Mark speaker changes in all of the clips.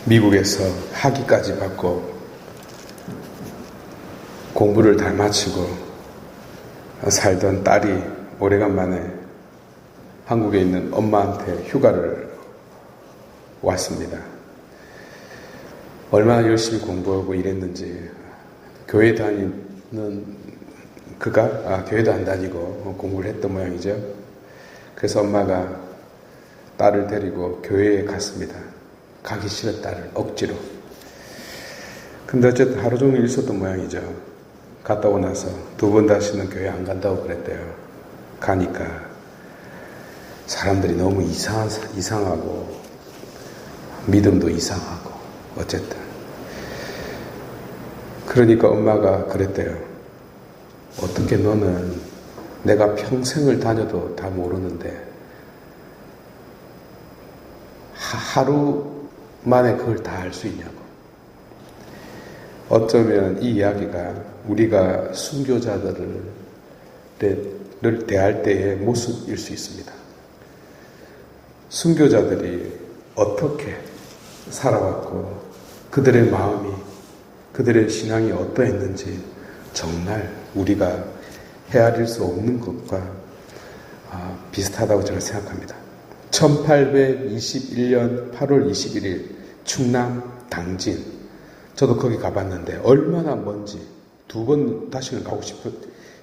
Speaker 1: 미국에서 학위까지 받고 공부를 다 마치고 살던 딸이 오래간만에 한국에 있는 엄마한테 휴가를 왔습니다. 얼마나 열심히 공부하고 일했는지 교회 다니는 그가 교회도 안 다니고 공부를 했던 모양이죠. 그래서 엄마가 딸을 데리고 교회에 갔습니다. 가기 싫은 딸을 억지로. 근데 어쨌든 하루 종일 있었던 모양이죠. 갔다 오고 나서 2번 다시는 교회 안 간다고 그랬대요. 가니까 사람들이 너무 이상하고 믿음도 이상하고 어쨌든 그러니까 엄마가 그랬대요. 어떻게 너는 내가 평생을 다녀도 다 모르는데 하루 만에 그걸 다 알 수 있냐고. 어쩌면 이 이야기가 우리가 순교자들을 대할 때의 모습일 수 있습니다. 순교자들이 어떻게 살아왔고 그들의 마음이 그들의 신앙이 어떠했는지 정말 우리가 헤아릴 수 없는 것과 비슷하다고 저는 생각합니다. 1821년 8월 21일 충남 당진, 저도 거기 가봤는데 얼마나 먼지, 2번 다시는 가고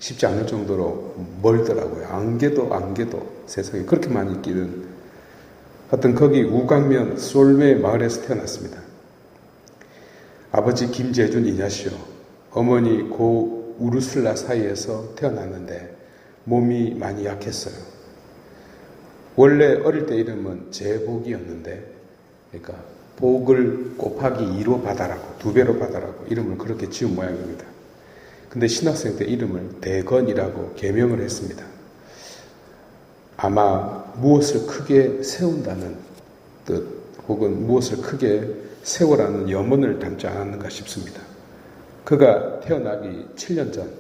Speaker 1: 싶지 않을 정도로 멀더라고요. 안개도 세상에 그렇게 많이 끼는 하여튼 거기 우강면 솔메 마을에서 태어났습니다. 아버지 김재준 이냐시오, 어머니 고 우르슬라 사이에서 태어났는데 몸이 많이 약했어요. 원래 어릴 때 이름은 제복이었는데, 그러니까 복을 곱하기 2로 받아라고, 2배로 받아라고 이름을 그렇게 지은 모양입니다. 근데 신학생 때 이름을 대건이라고 개명을 했습니다. 아마 무엇을 크게 세운다는 뜻 혹은 무엇을 크게 세우라는 염원을 담지 않았는가 싶습니다. 그가 태어나기 7년 전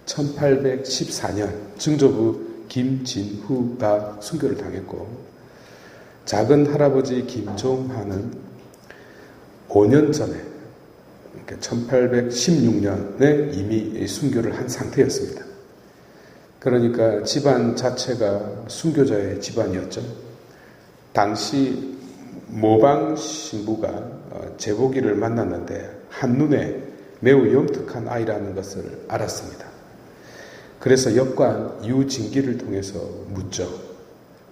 Speaker 1: 1814년 증조부 김진후가 순교를 당했고, 작은 할아버지 김종하는 5년 전에 1816년에 이미 순교를 한 상태였습니다. 그러니까 집안 자체가 순교자의 집안이었죠. 당시 모방 신부가 제복이를 만났는데 한눈에 매우 영특한 아이라는 것을 알았습니다. 그래서 역관 유진기를 통해서 묻죠.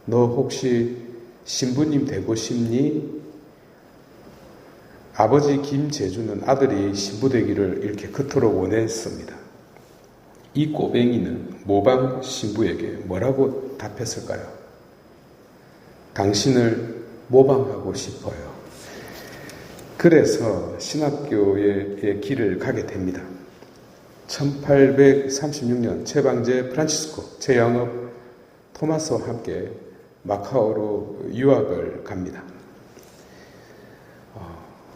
Speaker 1: 너 혹시 신부님 되고 싶니? 아버지 김재주는 아들이 신부 되기를 이렇게 그토록 원했습니다. 이 꼬뱅이는 모방 신부에게 뭐라고 답했을까요? 당신을 모방하고 싶어요. 그래서 신학교의 길을 가게 됩니다. 1836년 최방제 프란치스코, 최영업 토마스와 함께 마카오로 유학을 갑니다.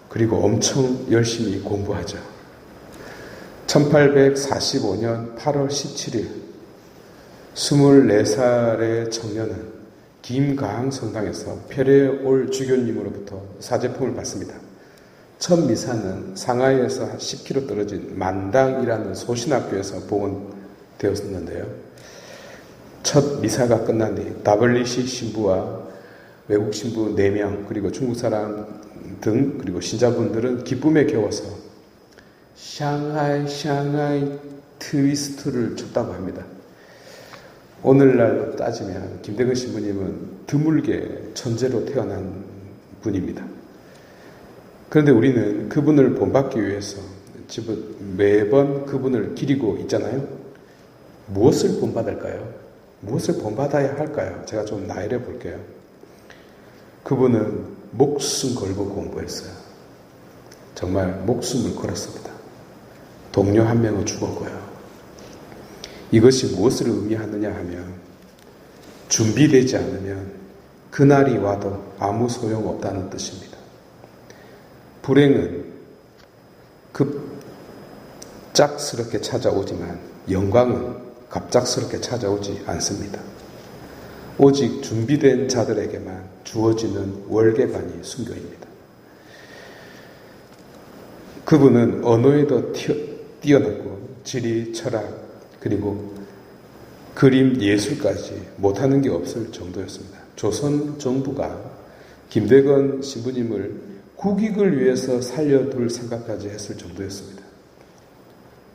Speaker 1: 그리고 엄청 열심히 공부하죠. 1845년 8월 17일 24살의 청년은 김가항 성당에서 페레올 주교님으로부터 사제품을 받습니다. 첫 미사는 상하이에서 10km 떨어진 만당이라는 소신학교에서 봉헌되었는데요. 첫 미사가 끝난 뒤 다블리시 신부와 외국 신부 4명 그리고 중국 사람 등 그리고 신자분들은 기쁨에 겨워서 샹하이 트위스트를 췄다고 합니다. 오늘날로 따지면 김대근 신부님은 드물게 천재로 태어난 분입니다. 그런데 우리는 그분을 본받기 위해서 매번 그분을 기리고 있잖아요. 무엇을 본받을까요? 무엇을 본받아야 할까요? 제가 좀 나열해 볼게요. 그분은 목숨 걸고 공부했어요. 정말 목숨을 걸었습니다. 동료 한 명은 죽었고요. 이것이 무엇을 의미하느냐 하면 준비되지 않으면 그날이 와도 아무 소용없다는 뜻입니다. 불행은 급작스럽게 찾아오지만 영광은 갑작스럽게 찾아오지 않습니다. 오직 준비된 자들에게만 주어지는 월계관이 순교입니다. 그분은 언어에도 뛰어났고 지리, 철학, 그리고 그림, 예술까지 못하는 게 없을 정도였습니다. 조선 정부가 김대건 신부님을 국익을 위해서 살려둘 생각까지 했을 정도였습니다.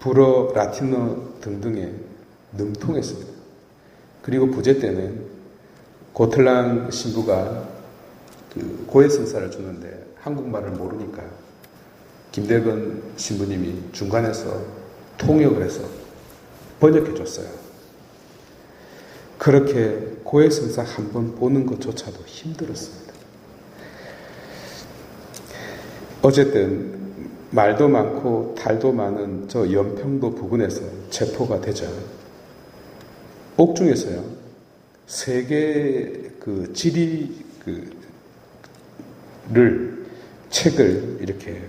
Speaker 1: 불어, 라틴어 등등에 능통했습니다. 그리고 부제 때는 고틀랑 신부가 그 고해성사를 주는데 한국말을 모르니까 김대건 신부님이 중간에서 통역을 해서 번역해 줬어요. 그렇게 고해성사 한 번 보는 것조차도 힘들었습니다. 어쨌든 말도 많고 탈도 많은 저 연평도 부근에서 체포가 되자 옥중에서요 세계 그 지리 를 책을 이렇게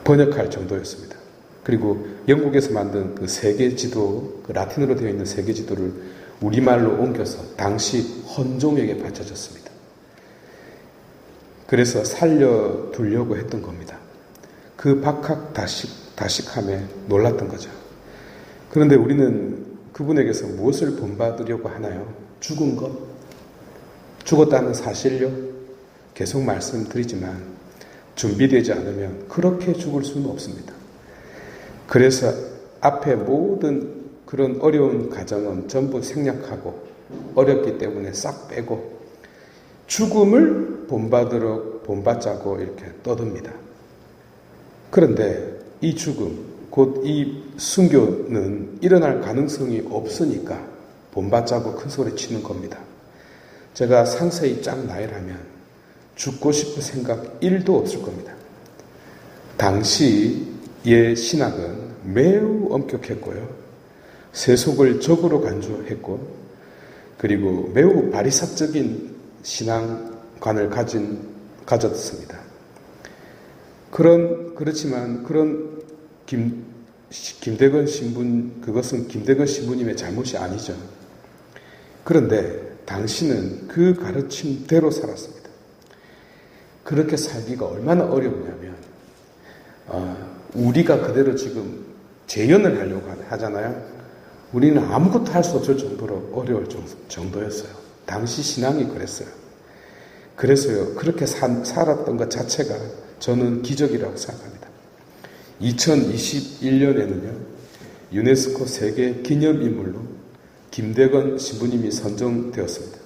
Speaker 1: 번역할 정도였습니다. 그리고 영국에서 만든 그 세계 지도, 그 라틴어로 되어 있는 세계 지도를 우리말로 옮겨서 당시 헌종에게 바쳐졌습니다. 그래서 살려두려고 했던 겁니다. 그 박학다식함에 놀랐던 거죠. 그런데 우리는 그분에게서 무엇을 본받으려고 하나요? 죽은 것? 죽었다는 사실요? 계속 말씀드리지만 준비되지 않으면 그렇게 죽을 수는 없습니다. 그래서 앞에 모든 그런 어려운 가정은 전부 생략하고 어렵기 때문에 싹 빼고 죽음을 본받자고 이렇게 떠듭니다. 그런데 이 죽음, 곧 이 순교는 일어날 가능성이 없으니까 본받자고 큰 소리 치는 겁니다. 제가 상세히 쫙 나열하면 죽고 싶은 생각 1도 없을 겁니다. 당시의 신학은 매우 엄격했고요. 세속을 적으로 간주했고 그리고 매우 바리삭적인 신앙관을 가졌습니다. 그렇지만 그런 김대건 신분, 그것은 김대건 신부님의 잘못이 아니죠. 그런데 당신은 그 가르침대로 살았습니다. 그렇게 살기가 얼마나 어렵냐면 우리가 그대로 지금 재연을 하려고 하잖아요. 우리는 아무것도 할 수 없을 정도로 어려울 정도였어요. 당시 신앙이 그랬어요. 그래서요, 그렇게 살았던 것 자체가 저는 기적이라고 생각합니다. 2021년에는요, 유네스코 세계 기념인물로 김대건 신부님이 선정되었습니다.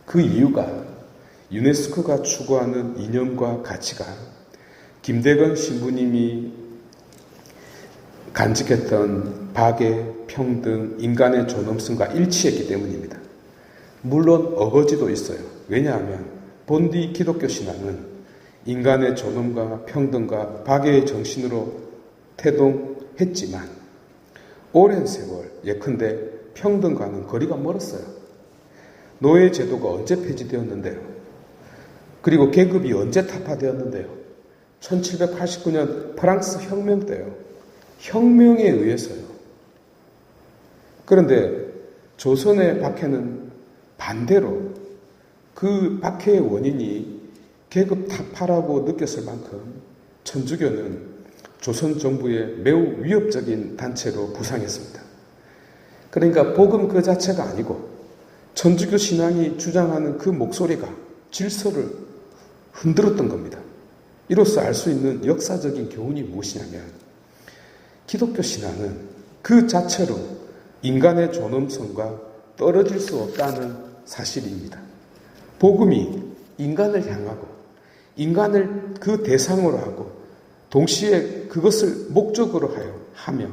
Speaker 1: 그 이유가 유네스코가 추구하는 이념과 가치가 김대건 신부님이 간직했던 박애, 평등, 인간의 존엄성과 일치했기 때문입니다. 물론 어거지도 있어요. 왜냐하면 본디 기독교 신앙은 인간의 존엄과 평등과 박애의 정신으로 태동했지만 오랜 세월 예컨대 평등과는 거리가 멀었어요. 노예 제도가 언제 폐지되었는데요? 그리고 계급이 언제 타파되었는데요? 1789년 프랑스 혁명 때요. 혁명에 의해서요. 그런데 조선의 박해는 반대로 그 박해의 원인이 계급 타파라고 느꼈을 만큼 천주교는 조선 정부의 매우 위협적인 단체로 부상했습니다. 그러니까 복음 그 자체가 아니고 천주교 신앙이 주장하는 그 목소리가 질서를 흔들었던 겁니다. 이로써 알 수 있는 역사적인 교훈이 무엇이냐면 기독교 신앙은 그 자체로 인간의 존엄성과 떨어질 수 없다는 사실입니다. 복음이 인간을 향하고 인간을 그 대상으로 하고 동시에 그것을 목적으로 하며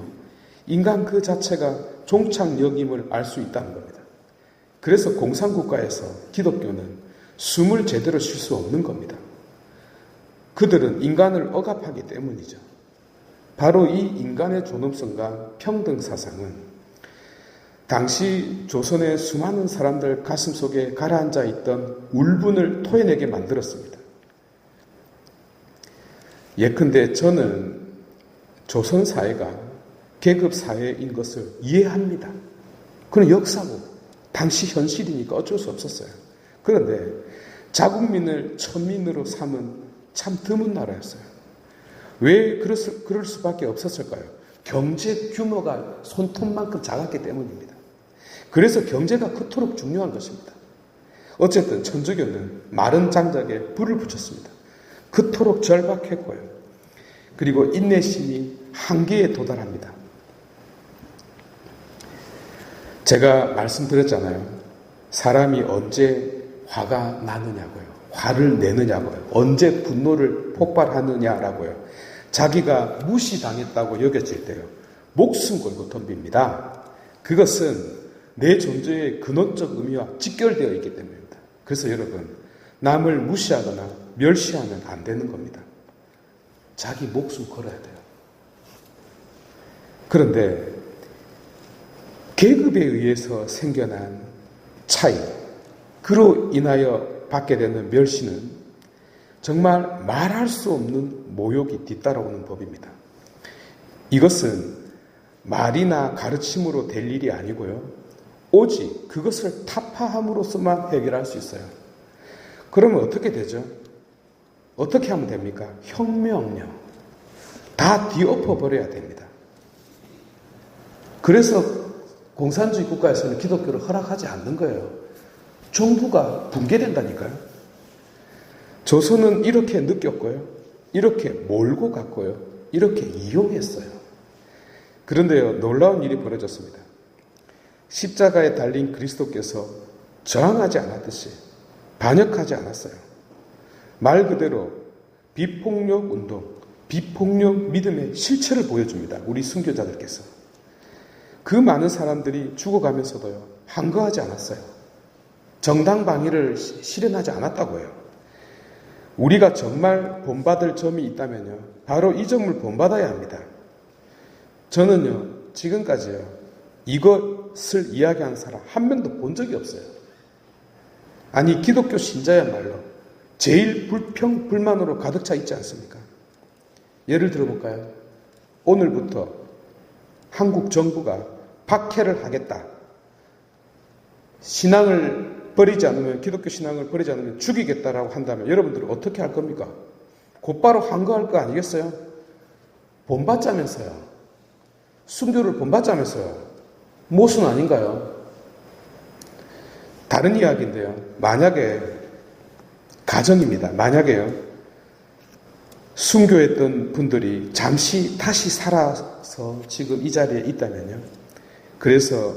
Speaker 1: 인간 그 자체가 종착역임을 알 수 있다는 겁니다. 그래서 공산국가에서 기독교는 숨을 제대로 쉴 수 없는 겁니다. 그들은 인간을 억압하기 때문이죠. 바로 이 인간의 존엄성과 평등 사상은 당시 조선의 수많은 사람들 가슴속에 가라앉아 있던 울분을 토해내게 만들었습니다. 예컨대 저는 조선 사회가 계급 사회인 것을 이해합니다. 그건 역사고 당시 현실이니까 어쩔 수 없었어요. 그런데 자국민을 천민으로 삼은 참 드문 나라였어요. 왜 그럴 수밖에 없었을까요? 경제 규모가 손톱만큼 작았기 때문입니다. 그래서 경제가 그토록 중요한 것입니다. 어쨌든 천주교는 마른 장작에 불을 붙였습니다. 그토록 절박했고요. 그리고 인내심이 한계에 도달합니다. 제가 말씀드렸잖아요. 사람이 언제 화가 나느냐고요. 화를 내느냐고요. 언제 분노를 폭발하느냐라고요. 자기가 무시당했다고 여겨질 때요. 목숨 걸고 덤빕니다. 그것은 내 존재의 근원적 의미와 직결되어 있기 때문입니다. 그래서 여러분, 남을 무시하거나 멸시하면 안 되는 겁니다. 자기 목숨 걸어야 돼요. 그런데 계급에 의해서 생겨난 차이, 그로 인하여 받게 되는 멸시는 정말 말할 수 없는 모욕이 뒤따라오는 법입니다. 이것은 말이나 가르침으로 될 일이 아니고요. 오직 그것을 타파함으로써만 해결할 수 있어요. 그러면 어떻게 되죠? 어떻게 하면 됩니까? 혁명요. 다 뒤엎어버려야 됩니다. 그래서 공산주의 국가에서는 기독교를 허락하지 않는 거예요. 정부가 붕괴된다니까요. 조선은 이렇게 느꼈고요. 이렇게 몰고 갔고요. 이렇게 이용했어요. 그런데요, 놀라운 일이 벌어졌습니다. 십자가에 달린 그리스도께서 저항하지 않았듯이 반역하지 않았어요. 말 그대로 비폭력 운동, 비폭력 믿음의 실체를 보여줍니다. 우리 순교자들께서. 그 많은 사람들이 죽어가면서도요, 항거하지 않았어요. 정당방위를 실현하지 않았다고요. 우리가 정말 본받을 점이 있다면요, 바로 이 점을 본받아야 합니다. 저는요, 지금까지요, 이것을 이야기하는 사람 한 명도 본 적이 없어요. 아니, 기독교 신자야말로 제일 불평불만으로 가득 차 있지 않습니까? 예를 들어볼까요? 오늘부터 한국 정부가 박해를 하겠다. 신앙을 버리지 않으면, 기독교 신앙을 버리지 않으면 죽이겠다라고 한다면 여러분들은 어떻게 할 겁니까? 곧바로 항거할 거 아니겠어요? 본받자면서요. 순교를 본받자면서요. 모순 아닌가요? 다른 이야기인데요. 만약에, 가정입니다. 만약에요, 순교했던 분들이 잠시 다시 살아서 지금 이 자리에 있다면요. 그래서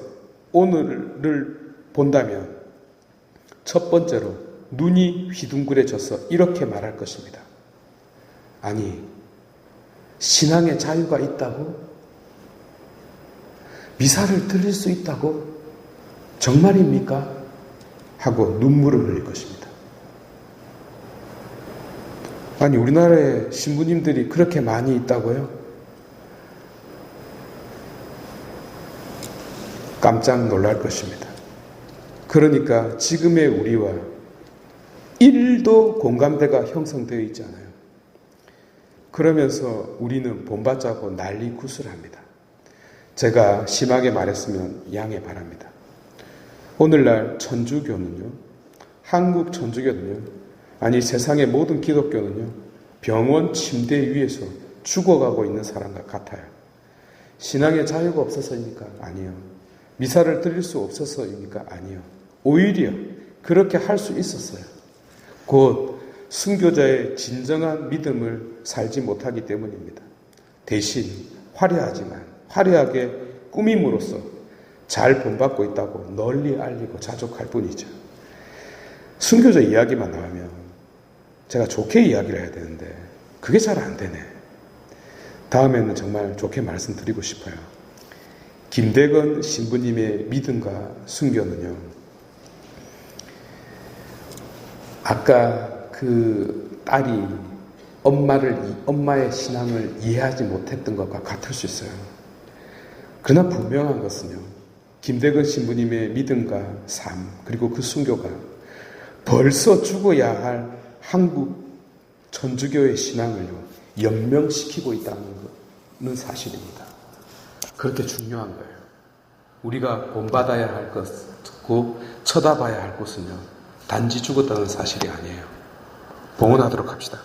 Speaker 1: 오늘을 본다면 첫 번째로 눈이 휘둥그레져서 이렇게 말할 것입니다. 아니, 신앙의 자유가 있다고? 미사를 드릴 수 있다고? 정말입니까? 하고 눈물을 흘릴 것입니다. 아니, 우리나라에 신부님들이 그렇게 많이 있다고요? 깜짝 놀랄 것입니다. 그러니까 지금의 우리와 1도 공감대가 형성되어 있지 않아요. 그러면서 우리는 본받자고 난리 구슬합니다. 제가 심하게 말했으면 양해 바랍니다. 오늘날 천주교는요, 한국 천주교는요, 아니 세상의 모든 기독교는요, 병원 침대 위에서 죽어가고 있는 사람과 같아요. 신앙의 자유가 없어서입니까? 아니요. 미사를 드릴 수 없어서입니까? 아니요. 오히려 그렇게 할 수 있었어요. 곧 순교자의 진정한 믿음을 살지 못하기 때문입니다. 대신 화려하게 꾸밈으로써 잘 본받고 있다고 널리 알리고 자족할 뿐이죠. 순교자 이야기만 나오면 제가 좋게 이야기를 해야 되는데 그게 잘 안 되네. 다음에는 정말 좋게 말씀드리고 싶어요. 김대건 신부님의 믿음과 순교는요, 아까 그 딸이 엄마의 신앙을 이해하지 못했던 것과 같을 수 있어요. 그러나 분명한 것은요, 김대건 신부님의 믿음과 삶, 그리고 그 순교가 벌써 죽어야 할 한국 천주교의 신앙을요, 연명시키고 있다는 사실입니다. 그렇게 중요한 거예요. 우리가 본받아야 할 것고 쳐다봐야 할 곳은요, 단지 죽었다는 사실이 아니에요. 봉헌하도록 합시다.